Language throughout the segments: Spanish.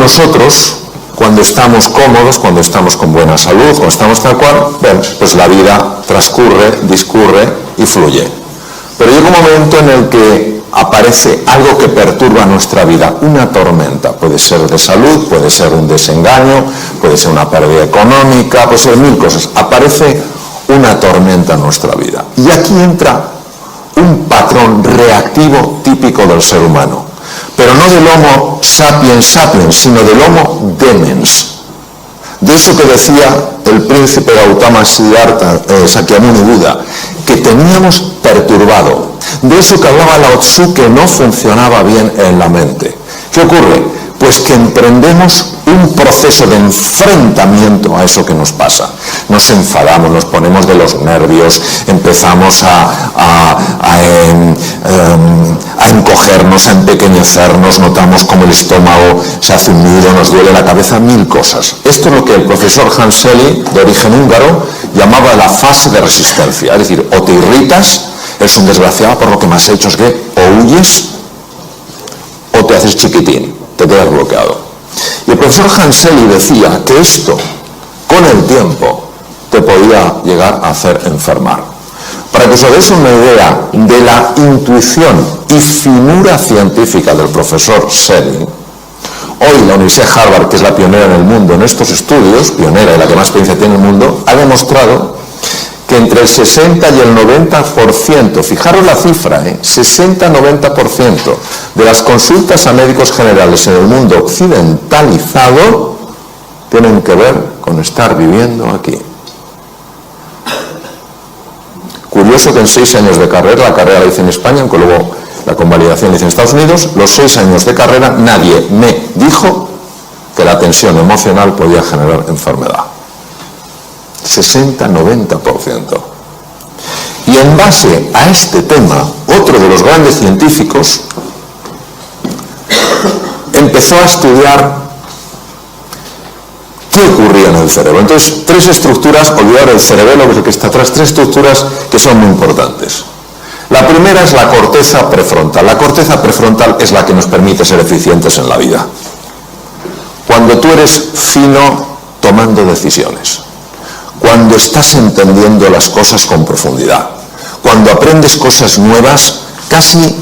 nosotros, cuando estamos cómodos, cuando estamos con buena salud, cuando estamos tal cual, bueno, pues la vida transcurre, discurre y fluye. Pero llega un momento en el que aparece algo que perturba nuestra vida, una tormenta. Puede ser de salud, puede ser un desengaño, puede ser una pérdida económica, puede ser mil cosas. Aparece una tormenta en nuestra vida. Y aquí entra un patrón reactivo típico del ser humano. Pero no del Homo sapiens sapiens, sino del Homo demens. De eso que decía el príncipe Gautama Siddhartha, Sakyamuni Buda, que teníamos perturbado. De eso que hablaba Lao Tzu, que no funcionaba bien en la mente. ¿Qué ocurre? Pues que emprendemos un proceso de enfrentamiento a eso que nos pasa. Nos enfadamos, nos ponemos de los nervios, empezamos a encogernos, a empequeñecernos, notamos como el estómago se hace un nudo, nos duele la cabeza, mil cosas. Esto es lo que el profesor Hans Selye, de origen húngaro, llamaba la fase de resistencia. Es decir, o te irritas, eres un desgraciado por lo que me has hecho, es que o huyes o te haces chiquitín, te quedas bloqueado. Y el profesor Hans Selye decía que esto, con el tiempo, te podía llegar a hacer enfermar. Para que os hagáis una idea de la intuición y finura científica del profesor Selye, hoy la Universidad de Harvard, que es la pionera en el mundo en estos estudios, pionera y la que más experiencia tiene en el mundo, ha demostrado que entre el 60 y el 90%, fijaros la cifra, 60-90% de las consultas a médicos generales en el mundo occidentalizado tienen que ver con estar viviendo aquí. Curioso que en 6 años de carrera, la carrera la hice en España, aunque luego la convalidación la hice en Estados Unidos, los 6 años de carrera nadie me dijo que la tensión emocional podía generar enfermedad. 60-90%. Y en base a este tema, otro de los grandes científicos empezó a estudiar qué ocurría en el cerebro. Entonces, 3 estructuras, olvidar el cerebelo, que es el que está atrás, 3 estructuras que son muy importantes. La primera es la corteza prefrontal. La corteza prefrontal es la que nos permite ser eficientes en la vida. Cuando tú eres fino tomando decisiones, cuando estás entendiendo las cosas con profundidad, cuando aprendes cosas nuevas, casi,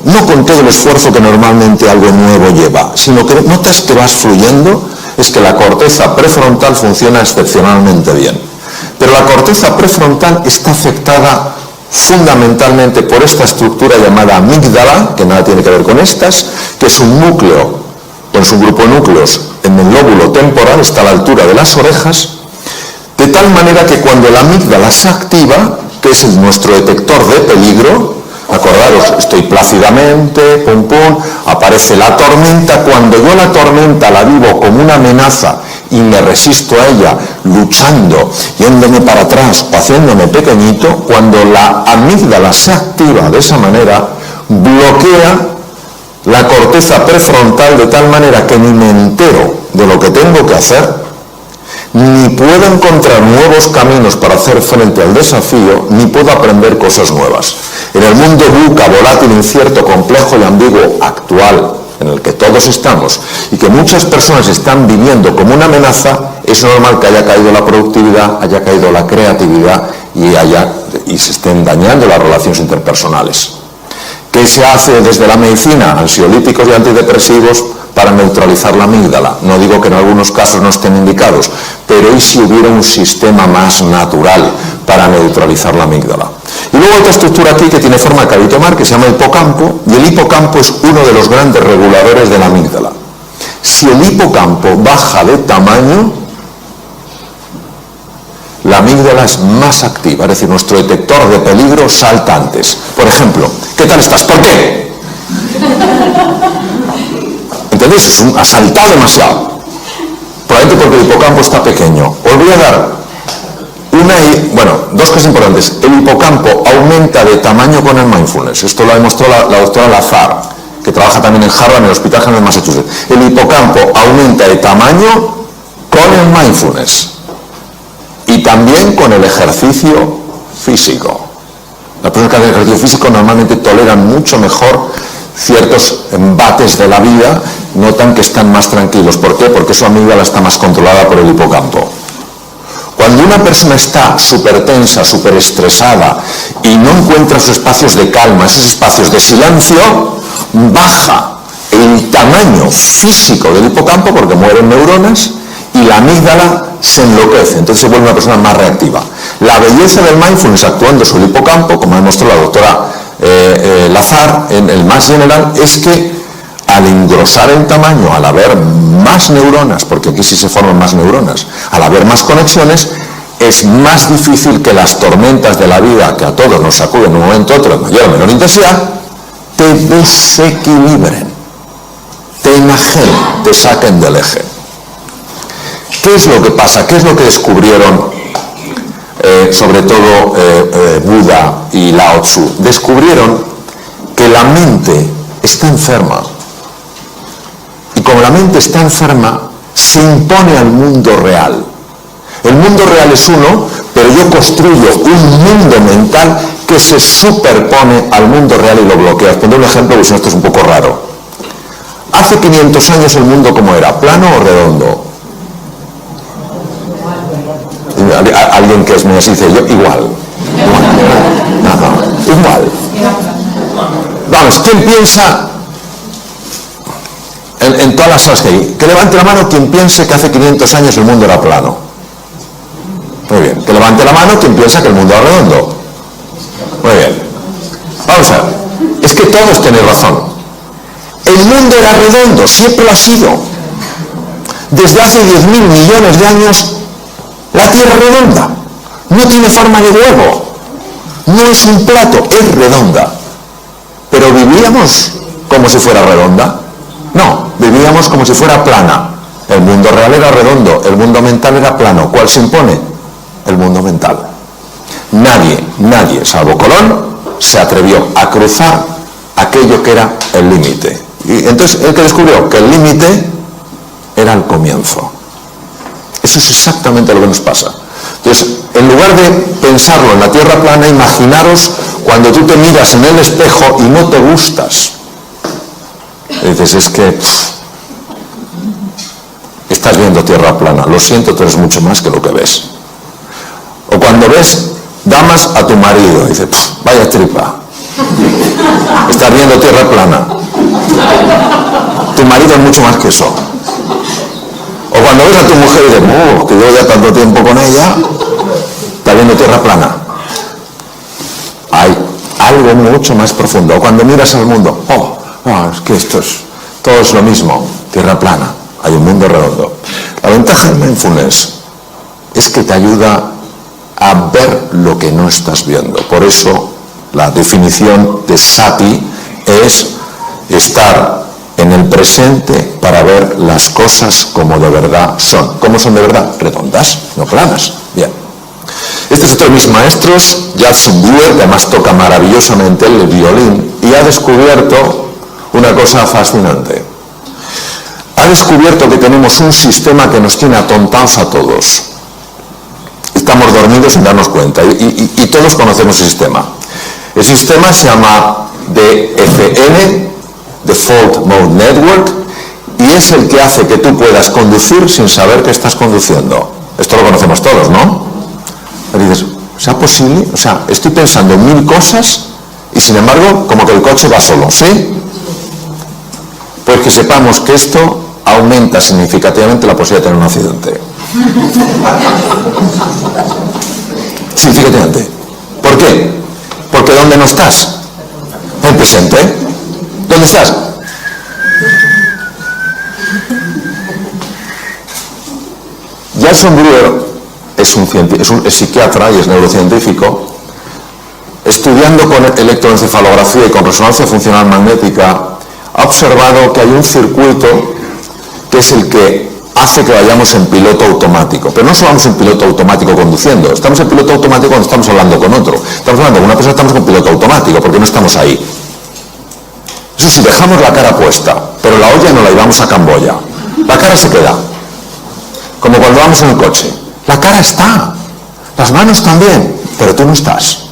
no con todo el esfuerzo que normalmente algo nuevo lleva, sino que notas que vas fluyendo, es que la corteza prefrontal funciona excepcionalmente bien. Pero la corteza prefrontal está afectada fundamentalmente por esta estructura llamada amígdala, que nada tiene que ver con estas, que es un núcleo, o es un grupo de núcleos en el lóbulo temporal, está a la altura de las orejas, de tal manera que cuando la amígdala se activa, que es nuestro detector de peligro, acordaros, estoy plácidamente, pum pum, aparece la tormenta, cuando yo la tormenta la vivo como una amenaza y me resisto a ella, luchando, yéndome para atrás o haciéndome pequeñito, cuando la amígdala se activa de esa manera, bloquea la corteza prefrontal de tal manera que ni me entero de lo que tengo que hacer, ni puedo encontrar nuevos caminos para hacer frente al desafío, ni puedo aprender cosas nuevas. En el mundo VUCA, volátil, incierto, complejo y ambiguo actual, en el que todos estamos, y que muchas personas están viviendo como una amenaza, es normal que haya caído la productividad, haya caído la creatividad y se estén dañando las relaciones interpersonales. ¿Qué se hace desde la medicina? Ansiolíticos y antidepresivos para neutralizar la amígdala. No digo que en algunos casos no estén indicados, pero ¿y si hubiera un sistema más natural para neutralizar la amígdala? Y luego otra estructura aquí que tiene forma de cavitomar, que se llama hipocampo, y el hipocampo es uno de los grandes reguladores de la amígdala. Si el hipocampo baja de tamaño, la amígdala es más activa, es decir, nuestro detector de peligro salta antes. Por ejemplo, ¿qué tal estás? ¿Por qué? ¿Entendéis? Ha saltado demasiado. Probablemente porque el hipocampo está pequeño. Os voy a dar dos cosas importantes. El hipocampo aumenta de tamaño con el mindfulness. Esto lo ha demostrado la doctora Lazar, que trabaja también en Harvard, en el Hospital General de Massachusetts. El hipocampo aumenta de tamaño con el mindfulness y también con el ejercicio físico. Las personas que hacen ejercicio físico normalmente toleran mucho mejor ciertos embates de la vida, notan que están más tranquilos. ¿Por qué? Porque su amígdala está más controlada por el hipocampo. Cuando una persona está súper tensa, súper estresada y no encuentra sus espacios de calma, esos espacios de silencio, baja el tamaño físico del hipocampo porque mueren neuronas y la amígdala se enloquece, entonces se vuelve una persona más reactiva. La belleza del mindfulness actuando sobre el hipocampo, como ha demostrado la doctora Lazar en el Mass General, es que al engrosar el tamaño, al haber más neuronas, porque aquí sí se forman más neuronas, al haber más conexiones, es más difícil que las tormentas de la vida, que a todos nos sacuden en un momento u otro, de mayor o menor intensidad, te desequilibren, te enajenen, te saquen del eje. ¿Qué es lo que pasa? ¿Qué es lo que descubrieron sobre todo Buda y Lao Tzu? Descubrieron que la mente está enferma. Y como la mente está enferma, se impone al mundo real. El mundo real es uno, pero yo construyo un mundo mental que se superpone al mundo real y lo bloquea. Os pondré un ejemplo, porque si no esto es un poco raro. Hace 500 años el mundo ¿cómo era? ¿Plano o redondo? Alguien que es muy así dice, yo igual. Igual. Vamos, ¿quién piensa en todas las salas que hay? Que levante la mano quien piense que hace 500 años el mundo era plano. Muy bien. Que levante la mano quien piensa que el mundo era redondo. Muy bien. Vamos a ver. Es que todos tenéis razón. El mundo era redondo, siempre lo ha sido. Desde hace 10.000 millones de años la Tierra es redonda. No tiene forma de huevo. No es un plato, es redonda. Pero vivíamos como si fuera redonda. No, vivíamos como si fuera plana. El mundo real era redondo, el mundo mental era plano. ¿Cuál se impone? El mundo mental. Nadie, salvo Colón, se atrevió a cruzar aquello que era el límite. Y entonces el que descubrió que el límite era el comienzo. Eso es exactamente lo que nos pasa. Entonces, en lugar de pensarlo en la Tierra plana, imaginaros cuando tú te miras en el espejo y no te gustas. Y dices, es que estás viendo Tierra plana. Lo siento, tú eres mucho más que lo que ves. O cuando ves damas a tu marido, y dices, vaya tripa. Estás viendo Tierra plana. Tu marido es mucho más que eso. O cuando ves a tu mujer y dices, que llevo ya tanto tiempo con ella, está viendo Tierra plana. Hay algo mucho más profundo. O cuando miras al mundo, es que todo es lo mismo, Tierra plana, hay un mundo redondo. La ventaja del mindfulness es que te ayuda a ver lo que no estás viendo. Por eso la definición de sati es estar en el presente para ver las cosas como de verdad son. ¿Cómo son de verdad? Redondas, no planas. Bien. Este es otro de mis maestros, Judson Brewer, que además toca maravillosamente el violín, y ha descubierto una cosa fascinante. Ha descubierto que tenemos un sistema que nos tiene atontados a todos. Estamos dormidos sin darnos cuenta, y todos conocemos el sistema. El sistema se llama DFN, Default Mode Network, y es el que hace que tú puedas conducir sin saber que estás conduciendo. Esto lo conocemos todos, ¿no? Y dices, ¿sea posible? O sea, estoy pensando en 1000 cosas y sin embargo, como que el coche va solo, ¿sí? Pues que sepamos que esto aumenta significativamente la posibilidad de tener un accidente. Significativamente. ¿Por qué? Porque ¿dónde no estás? En el presente. ¿Dónde estás? Judson Brewer es psiquiatra y es neurocientífico. Estudiando con electroencefalografía y con resonancia funcional magnética, ha observado que hay un circuito que es el que hace que vayamos en piloto automático. Pero no solo vamos en piloto automático conduciendo, estamos en piloto automático cuando estamos hablando con otro. Estamos hablando con una persona, estamos con piloto automático porque no estamos ahí. Eso sí, dejamos la cara puesta, pero la olla no la llevamos a Camboya. La cara se queda. Como cuando vamos en el coche. La cara está, las manos también, pero tú no estás.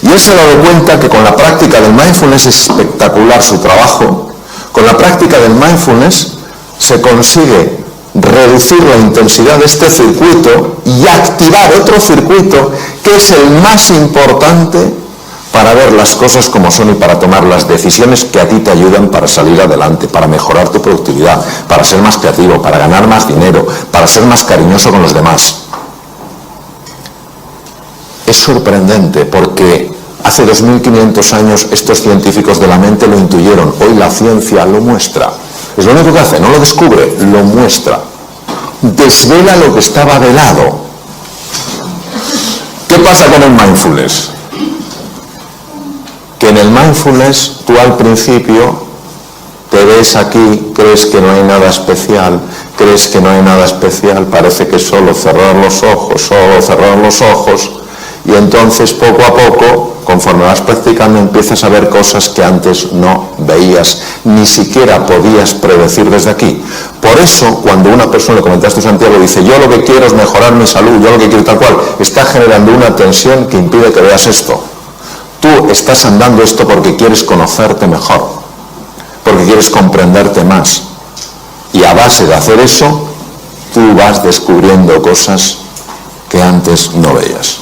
Y él se ha dado cuenta que con la práctica del mindfulness es espectacular su trabajo. Con la práctica del mindfulness se consigue reducir la intensidad de este circuito y activar otro circuito que es el más importante para ver las cosas como son y para tomar las decisiones que a ti te ayudan para salir adelante, para mejorar tu productividad, para ser más creativo, para ganar más dinero, para ser más cariñoso con los demás. Es sorprendente porque hace 2500 años estos científicos de la mente lo intuyeron. Hoy la ciencia lo muestra. Es lo único que hace, no lo descubre, lo muestra. Desvela lo que estaba velado. ¿Qué pasa con el mindfulness? Que en el mindfulness tú al principio te ves aquí, crees que no hay nada especial, parece que solo cerrar los ojos, y entonces poco a poco, conforme vas practicando, empiezas a ver cosas que antes no veías, ni siquiera podías predecir desde aquí. Por eso, cuando una persona, le comentaste a Santiago, dice, yo lo que quiero es mejorar mi salud, yo lo que quiero tal cual, está generando una tensión que impide que veas esto. Tú estás andando esto porque quieres conocerte mejor, porque quieres comprenderte más. Y a base de hacer eso, tú vas descubriendo cosas que antes no veías.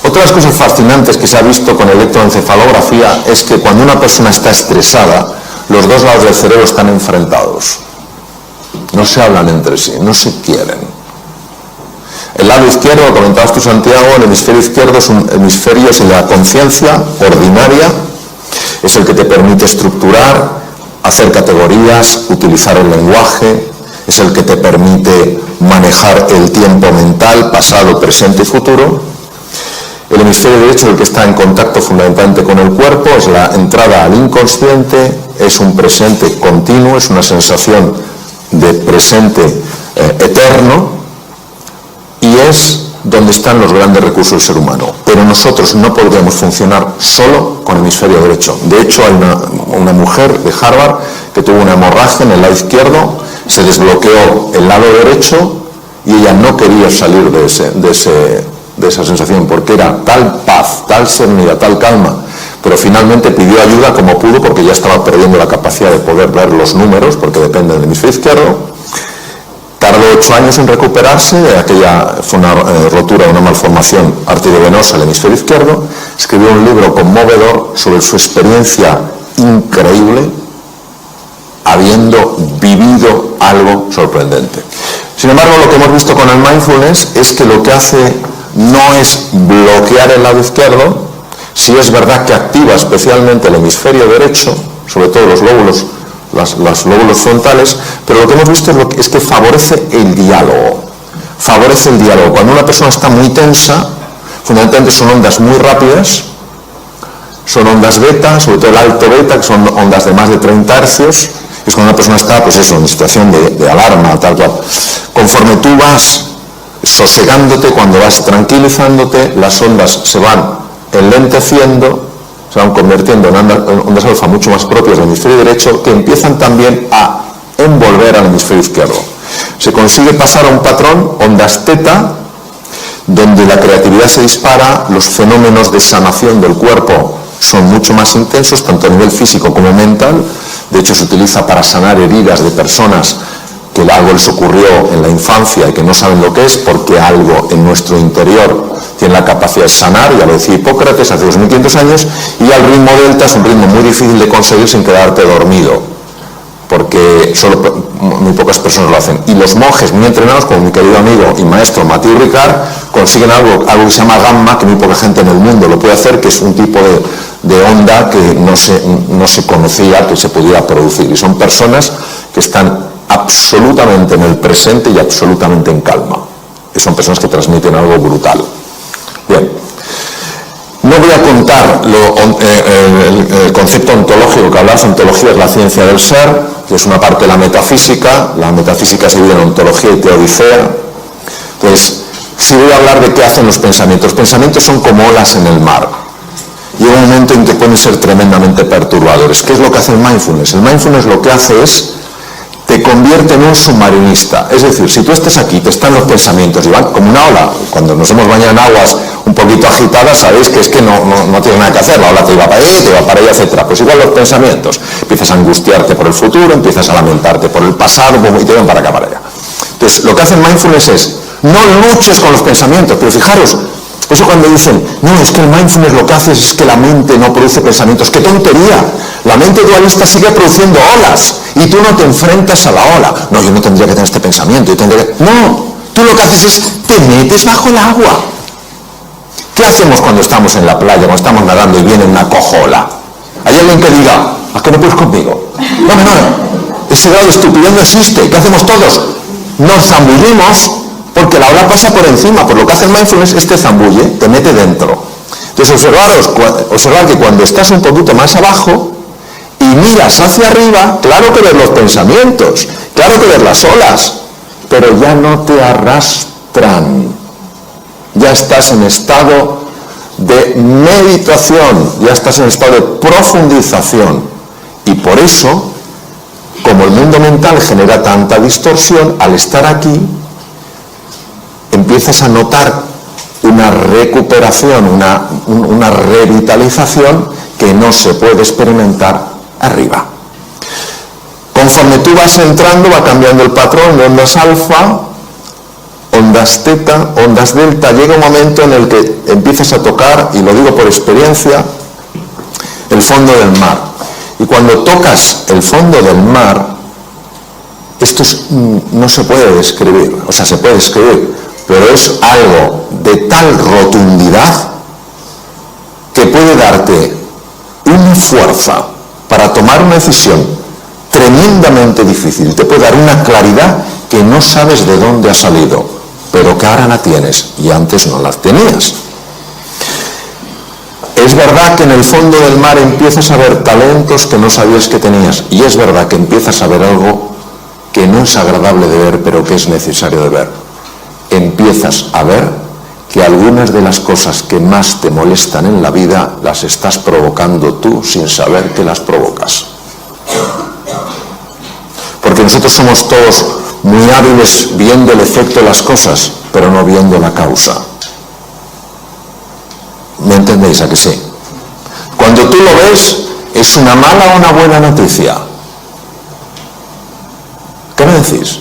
Otra de las cosas fascinantes que se ha visto con electroencefalografía es que cuando una persona está estresada, los dos lados del cerebro están enfrentados. No se hablan entre sí, no se quieren. El lado izquierdo, lo comentabas tú, Santiago, el hemisferio izquierdo es un hemisferio de la conciencia ordinaria, es el que te permite estructurar, hacer categorías, utilizar el lenguaje, es el que te permite manejar el tiempo mental, pasado, presente y futuro. El hemisferio derecho es el que está en contacto fundamentalmente con el cuerpo, es la entrada al inconsciente, es un presente continuo, es una sensación de presente eterno, y es donde están los grandes recursos del ser humano. Pero nosotros no podríamos funcionar solo con el hemisferio derecho. De hecho, hay una mujer de Harvard que tuvo una hemorragia en el lado izquierdo, se desbloqueó el lado derecho y ella no quería salir de esa sensación porque era tal paz, tal serenidad, tal calma. Pero finalmente pidió ayuda como pudo porque ya estaba perdiendo la capacidad de poder ver los números porque depende del hemisferio izquierdo. Tardó 8 años en recuperarse, aquella fue una rotura, una malformación arteriovenosa del hemisferio izquierdo. Escribió un libro conmovedor sobre su experiencia increíble, habiendo vivido algo sorprendente. Sin embargo, lo que hemos visto con el mindfulness es que lo que hace no es bloquear el lado izquierdo, sí es verdad que activa especialmente el hemisferio derecho, sobre todo los lóbulos frontales, pero lo que hemos visto es que favorece el diálogo. Cuando una persona está muy tensa, fundamentalmente son ondas muy rápidas, son ondas beta, sobre todo el alto beta, que son ondas de más de 30 hercios, es cuando una persona está, pues eso, en situación de alarma, tal cual. Conforme tú vas sosegándote, cuando vas tranquilizándote, las ondas se van enlenteciendo, se van convirtiendo en ondas alfa mucho más propias del hemisferio derecho, que empiezan también a envolver al hemisferio izquierdo. Se consigue pasar a un patrón, ondas teta, donde la creatividad se dispara, los fenómenos de sanación del cuerpo son mucho más intensos, tanto a nivel físico como mental. De hecho, se utiliza para sanar heridas de personas que algo les ocurrió en la infancia y que no saben lo que es, porque algo en nuestro interior tiene la capacidad de sanar, ya lo decía Hipócrates hace 2500 años, y al ritmo delta es un ritmo muy difícil de conseguir sin quedarte dormido, porque solo muy pocas personas lo hacen. Y los monjes muy entrenados, como mi querido amigo y maestro Mathieu Ricard, consiguen algo que se llama gamma, que muy poca gente en el mundo lo puede hacer, que es un tipo de onda que no se conocía que se pudiera producir. Y son personas que están absolutamente en el presente y absolutamente en calma. Y son personas que transmiten algo brutal. Bien, no voy a contar el concepto ontológico que hablabas. Ontología es la ciencia del ser, que es una parte de la metafísica. La metafísica se divide en ontología y teodicea. Entonces, sí voy a hablar de qué hacen los pensamientos. Los pensamientos son como olas en el mar. Llega un momento en que pueden ser tremendamente perturbadores. ¿Qué es lo que hace el mindfulness? El mindfulness lo que hace es te convierte en un submarinista. Es decir, si tú estás aquí, te están los pensamientos y van como una ola. Cuando nos hemos bañado en aguas un poquito agitada, sabéis que es que no tienes nada que hacer, la ola te iba para ahí, te iba para allá, etc. Pues igual los pensamientos, empiezas a angustiarte por el futuro, empiezas a lamentarte por el pasado, y te van para acá, para allá. Entonces, lo que hace el mindfulness es, no luches con los pensamientos, pero fijaros, eso cuando dicen, no, es que el mindfulness lo que hace es que la mente no produce pensamientos, ¡qué tontería! La mente dualista sigue produciendo olas y tú no te enfrentas a la ola. No, yo no tendría que tener este pensamiento, No, tú lo que haces es, te metes bajo el agua. ¿Qué hacemos cuando estamos en la playa, cuando estamos nadando y viene una cojola? ¿Hay alguien que diga, ¿a qué no puedes conmigo? No, ese grado de estupidez no existe. ¿Qué hacemos todos? Nos zambullimos porque la ola pasa por encima. Por lo que hace el mindfulness es te zambulle, te mete dentro. Entonces observar que cuando estás un poquito más abajo y miras hacia arriba, claro que ves los pensamientos, claro que ves las olas, pero ya no te arrastran. Ya estás en estado de meditación, ya estás en estado de profundización. Y por eso, como el mundo mental genera tanta distorsión, al estar aquí, empiezas a notar una recuperación, una revitalización que no se puede experimentar arriba. Conforme tú vas entrando, va cambiando el patrón de ondas alfa, ondas teta, ondas delta. Llega un momento en el que empiezas a tocar, y lo digo por experiencia, el fondo del mar. Y cuando tocas el fondo del mar, esto no se puede describir, o sea, se puede describir, pero es algo de tal rotundidad que puede darte una fuerza para tomar una decisión tremendamente difícil. Te puede dar una claridad que no sabes de dónde ha salido, pero que ahora la tienes y antes no la tenías. Es verdad que en el fondo del mar empiezas a ver talentos que no sabías que tenías, y es verdad que empiezas a ver algo que no es agradable de ver, pero que es necesario de ver. Empiezas a ver que algunas de las cosas que más te molestan en la vida las estás provocando tú sin saber que las provocas. Porque nosotros somos todos muy hábiles viendo el efecto de las cosas, pero no viendo la causa. ¿Me entendéis a que sí? Cuando tú lo ves, ¿es una mala o una buena noticia? ¿Qué me decís?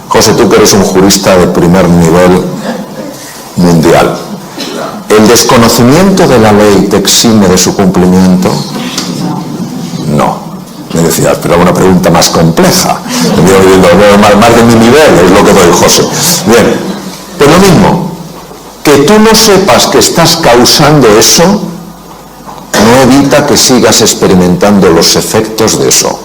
José, tú que eres un jurista de primer nivel mundial, ¿el desconocimiento de la ley te exime de su cumplimiento? No. Me decías, pero una pregunta más compleja. Más de mi nivel es lo que doy, José. Bien, pero lo mismo, que tú no sepas que estás causando eso, no evita que sigas experimentando los efectos de eso.